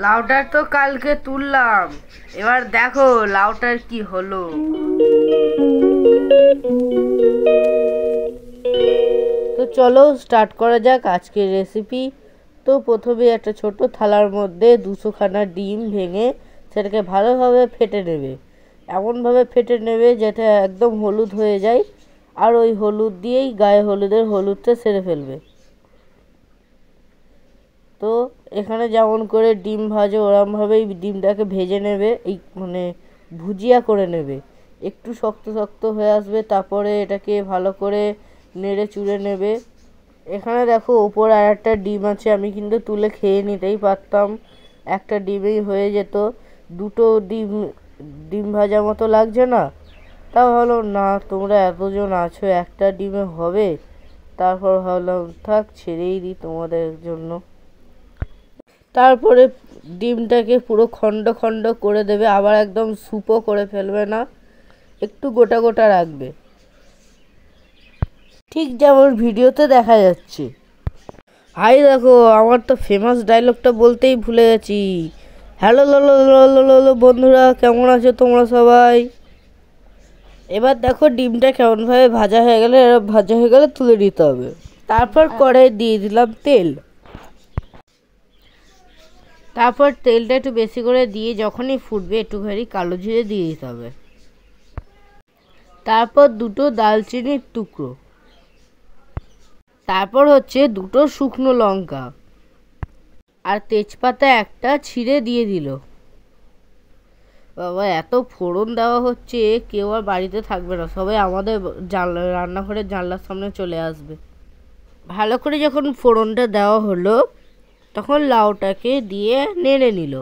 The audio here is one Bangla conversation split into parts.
লাউটা তো কালকে তুললাম, এবার দেখো লাউটার কি হলো। তো চলো স্টার্ট করা যাক আজকের রেসিপি। তো প্রথমে একটা ছোট থালার মধ্যে 200 খানা ডিম ভেঙে সেটাকে ভালোভাবে ফেটে নেবে। এমনভাবে ফেটে নেবে যাতে একদম হলুদ হয়ে যায়, আর ওই হলুদ দিয়েই গায়ে হলুদটা সেরে ফেলবে। তো এখানে যেমন করে ডিম ভাজে ওরমভাবেই ডিমটাকে ভেজে নেবে, এই ভুজিয়া করে নেবে। একটু শক্ত শক্ত হয়ে আসবে, তারপরে এটাকে ভালো করে নেড়ে চুড়ে নেবে। এখানে দেখো ওপর আর একটা ডিম আছে, আমি কিন্তু তুলে খেয়ে নিতেই পারতাম, একটা ডিমেই হয়ে যেত। দুটো ডিম ভাজা মতো লাগছে না? তা ভাবলাম না, তোমরা এতজন আছো, একটা ডিমে হবে। তারপর ভাবলাম থাক, ছেড়েই দিই তোমাদের জন্য। তারপরে ডিমটাকে পুরো খণ্ড খণ্ড করে দেবে, আবার একদম সুপো করে ফেলবে না, একটু গোটা গোটা রাখবে, ঠিক যেমন ভিডিওতে দেখা যাচ্ছে। হাই দেখো, আমার তো ফেমাস ডায়লগটা বলতেই ভুলে গেছি। হ্যালো লো বন্ধুরা, কেমন আছো তোমরা সবাই? এবার দেখো ডিমটা কেমনভাবে ভাজা হয়ে গেলে তুলে দিতে হবে। তারপর কড়াই দিয়ে দিলাম তেল। তারপর তেলটা একটু বেশি করে দিয়ে যখনই ফুটবে একটুখানি কালো জিরে দিয়ে দিতে হবে। তারপর দুটো দালচিনির টুকরো, তারপর হচ্ছে দুটো শুকনো লঙ্কা আর তেজপাতা একটা ছিঁড়ে দিয়ে দিল। বাবা, এত ফোড়ন দেওয়া হচ্ছে, কেউ আর বাড়িতে থাকবে না, সবাই আমাদের রান্নাঘরের জানলার সামনে চলে আসবে। ভালো করে যখন ফোড়নটা দেওয়া হলো, তখন লাউটাকে দিয়ে নেড়ে নিল।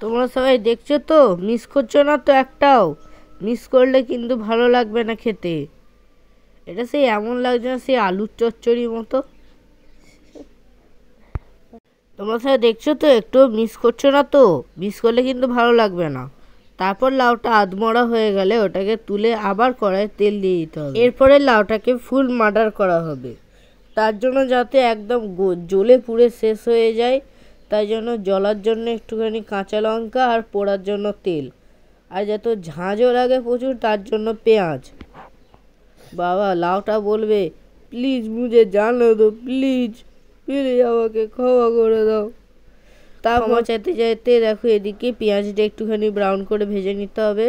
তোমরা সবাই দেখছো তো, মিস করছো না তো একটাও? মিস করলে কিন্তু ভালো লাগবে না খেতে। এটা সেই এমন লাগছে না, সেই আলুর চচ্চড়ির মতো। তোমরা সবাই দেখছো তো, একটু মিস করছো না তো? মিস করলে কিন্তু ভালো লাগবে না। তারপর লাউটা আধমরা হয়ে গেলে ওটাকে তুলে আবার কড়াইয়ে তেল দিয়ে দিতে হবে। এরপরে লাউটাকে ফুল মার্ডার করা হবে, তার জন্য যাতে একদম জ্বলে পুড়ে শেষ হয়ে যায়, তাই জন্য জ্বলার জন্য একটুখানি কাঁচা লঙ্কা আর পোড়ার জন্য তেল, আর যাতে ঝাঁঝও লাগে প্রচুর তার জন্য পেঁয়াজ। বাবা, লাউটা বলবে প্লিজ মুঝে জানো দো, প্লিজ প্লিজ আমাকে ক্ষমা করে দাও। তা ক্ষমা চাইতে চাইতে দেখো এদিকে পেঁয়াজটা একটুখানি ব্রাউন করে ভেজে নিতে হবে,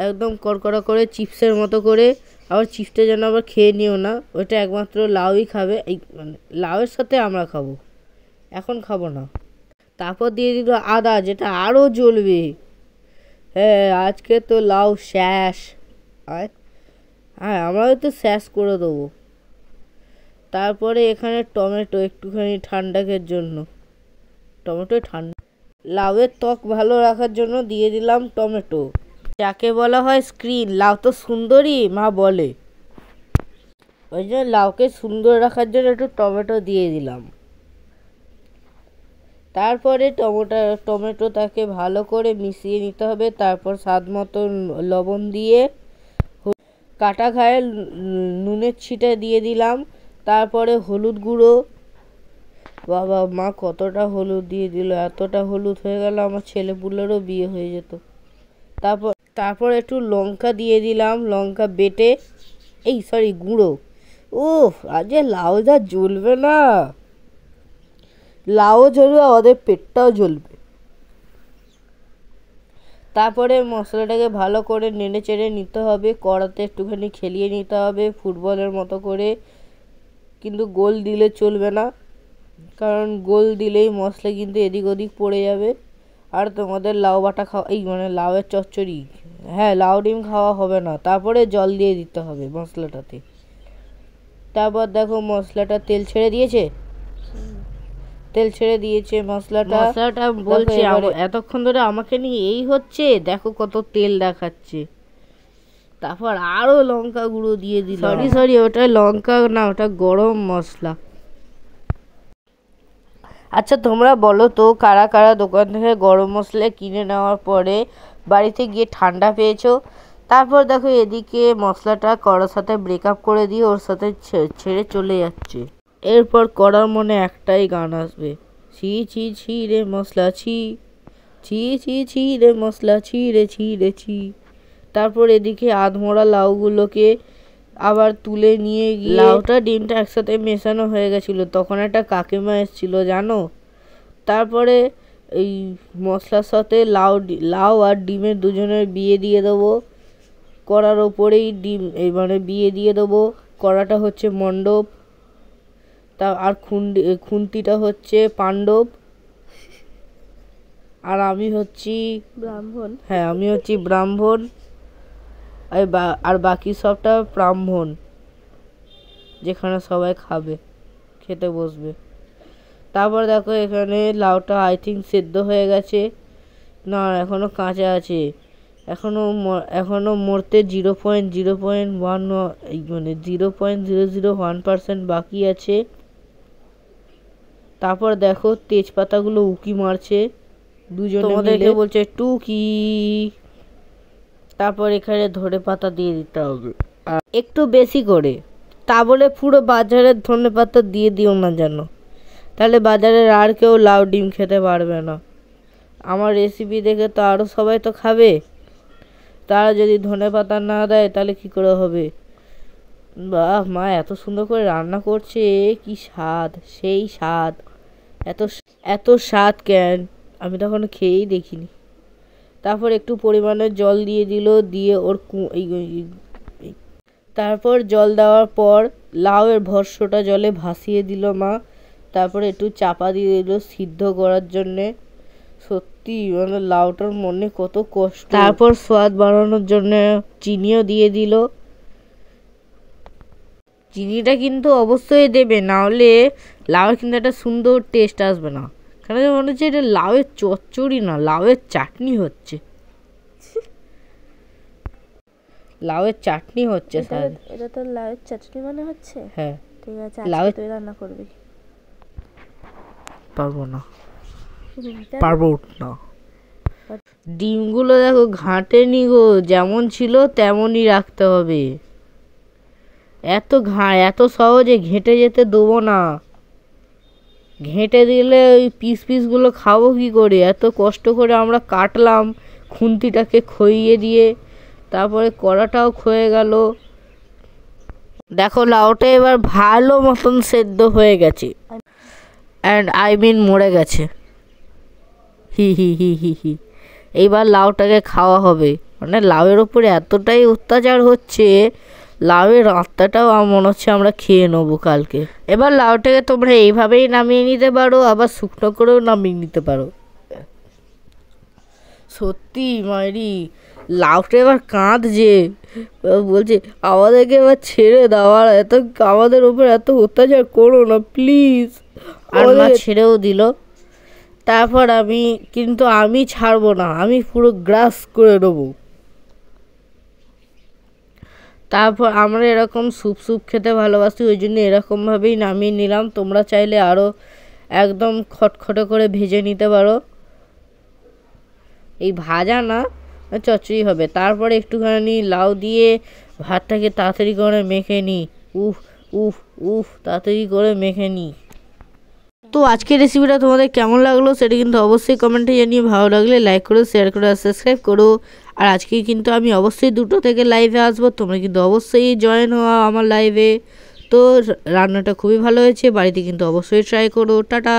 একদম কড়কড়া করে, চিপসের মতো করে। আবার চিপসটা যেন আবার খেয়ে নিও না, ওইটা একমাত্র লাউই খাবে, এই লাউয়ের সাথে আমরা খাবো, এখন খাবো না। তারপর দিয়ে দিল আদা, যেটা আরও জ্বলবে। হ্যাঁ, আজকে তো লাউ শ্যাস। হ্যাঁ, আমরা তো শ্যাস করে দেবো। তারপরে এখানে টমেটো একটুখানি ঠান্ডাকের জন্য, টমেটো ঠান্ডা, লাউয়ের ত্বক ভালো রাখার জন্য দিয়ে দিলাম টমেটো, যাকে বলা হয় স্ক্রিন। লাউ তো সুন্দরী মা বলে, ওই জন্য লাউকে সুন্দর রাখার জন্য একটু টমেটো দিয়ে দিলাম। তারপরে টমেটোটাকে ভালো করে মিশিয়ে নিতে হবে। তারপর স্বাদ মতো লবণ দিয়ে কাটা ঘায়ে নুনের ছিটা দিয়ে দিলাম। তারপরে হলুদ গুঁড়ো, বাবা মা কতটা হলুদ দিয়ে দিল, এতটা হলুদ হয়ে গেল আমার ছেলেপুলেরও বিয়ে হয়ে যেত। তারপর একটু লঙ্কা দিয়ে দিলাম, লঙ্কা বেটে, গুঁড়ো। উফ, আজ লাউ যা জ্বলবে না, লাউও জ্বলবে, আমাদের পেটটাও জ্বলবে। তারপরে মশলাটাকে ভালো করে নেড়ে চেড়ে নিতে হবে, কড়াতে একটুখানি খেলিয়ে নিতে হবে ফুটবলের মতো করে, কিন্তু গোল দিলে চলবে না, কারণ গোল দিলেই মশলা কিন্তু এদিক ওদিক পড়ে যাবে, আর তোমাদের লাউ বাটা লাউয়ের চচ্চড়ি, হ্যাঁ লাউ ডিম খাওয়া হবে না। তারপরে জল দিয়ে দিতে হবে মশলাটাতে। তারপর দেখো মশলাটা তেল ছেড়ে দিয়েছে, মশলাটা বলছে এতক্ষণ ধরে আমাকে নিয়ে এই হচ্ছে, দেখো কত তেল দেখাচ্ছে। তারপর আরো লঙ্কা গুঁড়ো দিয়ে দিল, সরি ওটা লঙ্কা না, ওটা গরম মশলা। আচ্ছা তোমরা বলো তো, কারা কারা দোকান থেকে গরম মশলা কিনে নেওয়ার পরে বাড়িতে গিয়ে ঠান্ডা পেয়েছো? তারপর দেখো এদিকে মশলাটা কড়ার সাথে ব্রেকআপ করে দিয়ে ওর সাথে ছেড়ে চলে যাচ্ছে। এরপর কড়ার মনে একটাই গান আসবে, ছি ছি ছি রে মশলা ছি, ছি ছি ছি রে মশলা ছি রে ছি রে ছি। তারপর এদিকে আধমরা লাউগুলোকে আবার তুলে নিয়ে গিয়ে লাউটা ডিমটা একসাথে মেশানো হয়ে গেছিলো। তখন একটা কাকিমা এসেছিল জানো। তারপরে এই মশলার সাথে লাউ আর ডিমের দুজনের বিয়ে দিয়ে দেবো। কড়ার ওপরেই ডিম মানে বিয়ে দিয়ে দেবো। কড়াটা হচ্ছে মণ্ডপ, তা আর খুন্তিটা হচ্ছে পাণ্ডব, আর আমি হচ্ছি ব্রাহ্মণ। হ্যাঁ, আমি হচ্ছি ব্রাহ্মণ, আর বাকি সবটা ব্রাহ্মণ, যেখানে সবাই খেতে বসবে। তারপর দেখো এখানে লাউটা আই থিঙ্ক সেদ্ধ হয়ে গেছে। না, এখনো কাঁচা আছে। এখনো মরতে 0.01 মানে 0.001% বাকি আছে। তারপর দেখো তেজপাতাগুলো উকি মারছে দুজনে মিলে, বলছে টুকি। তারপর এখানে ধনেপাতা দিয়ে দিতে হবে একটু বেশি করে। তা বলে পুরো বাজারের ধনেপাতা দিয়ে দিও না যেন, তাহলে বাজারের আর কেউ লাউ ডিম খেতে পারবে না। আমার রেসিপি দেখে তো আরও সবাই তো খাবে, তারা যদি ধনেপাতা না দেয় তাহলে কি করে হবে। বাহ, মা এত সুন্দর করে রান্না করছে, কি স্বাদ, সেই স্বাদ। এত স্বাদ কেন, আমি তখন খেয়েই দেখিনি। তারপর একটু পরিমাণে জল দিয়ে দিল, দিয়ে ওর তারপর জল দেওয়ার পর লাউয়ের ভর্ষটা জলে ভাসিয়ে দিল মা। তারপরে একটু চাপা দিয়ে দিল সিদ্ধ করার জন্যে। সত্যি মানে লাউটার মনে কত কষ্ট। তারপর স্বাদ বাড়ানোর জন্য চিনিও দিয়ে দিল। চিনিটা কিন্তু অবশ্যই দেবে, না হলে লাউয়ের কিন্তু একটা সুন্দর টেস্ট আসবে না। কারণ মনে হচ্ছে এটা লাউয়ের চচ্চড়ি না, লাউয়ের চাটনি হচ্ছে। লাউয়ের চাটনি হচ্ছে স্যার। এটা তো লাউয়ের চাটনি মনে হচ্ছে। হ্যাঁ ঠিক আছে, আজকে তুই রান্না করবি। পারবো না। ডিমগুলো দেখো ঘাঁটে নি গো, যেমন ছিল তেমনই রাখতে হবে। এত সহজে ঘেঁটে যেতে দেবো না। ঘেঁটে দিলে ওই পিসগুলো খাবো কি করে। এত কষ্ট করে আমরা কাটলাম খুন্তিটাকে খইয়ে দিয়ে, তারপরে কড়াটাও ক্ষয়ে গেল। দেখো লাউটা এবার ভালো মতন সেদ্ধ হয়ে গেছে, মরে গেছে। হি হি হি হি হি। এইবার লাউটাকে খাওয়া হবে। মানে লাউয়ের ওপরে এতটাই অত্যাচার হচ্ছে, লাউয়ের আত্মাটাও মনে হচ্ছে আমরা খেয়ে নেবো কালকে। এবার লাউটাকে তোমরা এইভাবেই নামিয়ে নিতে পারো, আবার শুকনো করেও নামিয়ে নিতে পারো। সত্যি মাইরি, লাউটা এবার কাঁদছে, বলছে আমাদেরকে এবার ছেড়ে দাও, আর আমাদের উপর এত অত্যাচার করো না প্লিজ। আর মা ছেড়েও দিল। তারপর আমি ছাড়বো না, আমি পুরো গ্রাস করে নেবো। তারপর আমরা এরকম স্যুপ খেতে ভালোবাসি, ওই জন্য এরকমভাবেই নামিয়ে নিলাম। তোমরা চাইলে আরও একদম খটখটে করে ভেজে নিতে পারো। এই ভাজা না, চচ্চড়ি হবে। তারপরে একটুখানি লাউ দিয়ে ভাতটাকে তাড়াতাড়ি করে মেখে নিই। তাড়াতাড়ি করে মেখে নিই। তো আজকের রেসিপিটা তোমাদের কেমন লাগলো সেটা কিন্তু অবশ্যই কমেন্টে জানিয়ে, ভালো লাগলে লাইক করো, শেয়ার করো আর সাবস্ক্রাইব করো। আর আজকে কিন্তু আমি অবশ্যই 2টো থেকে লাইভে আসবো, তোমরা কিন্তু অবশ্যই জয়েন হওয়া আমার লাইভে। তো রান্নাটা খুবই ভালো হয়েছে, বাড়িতে কিন্তু অবশ্যই ট্রাই করো। টাটা।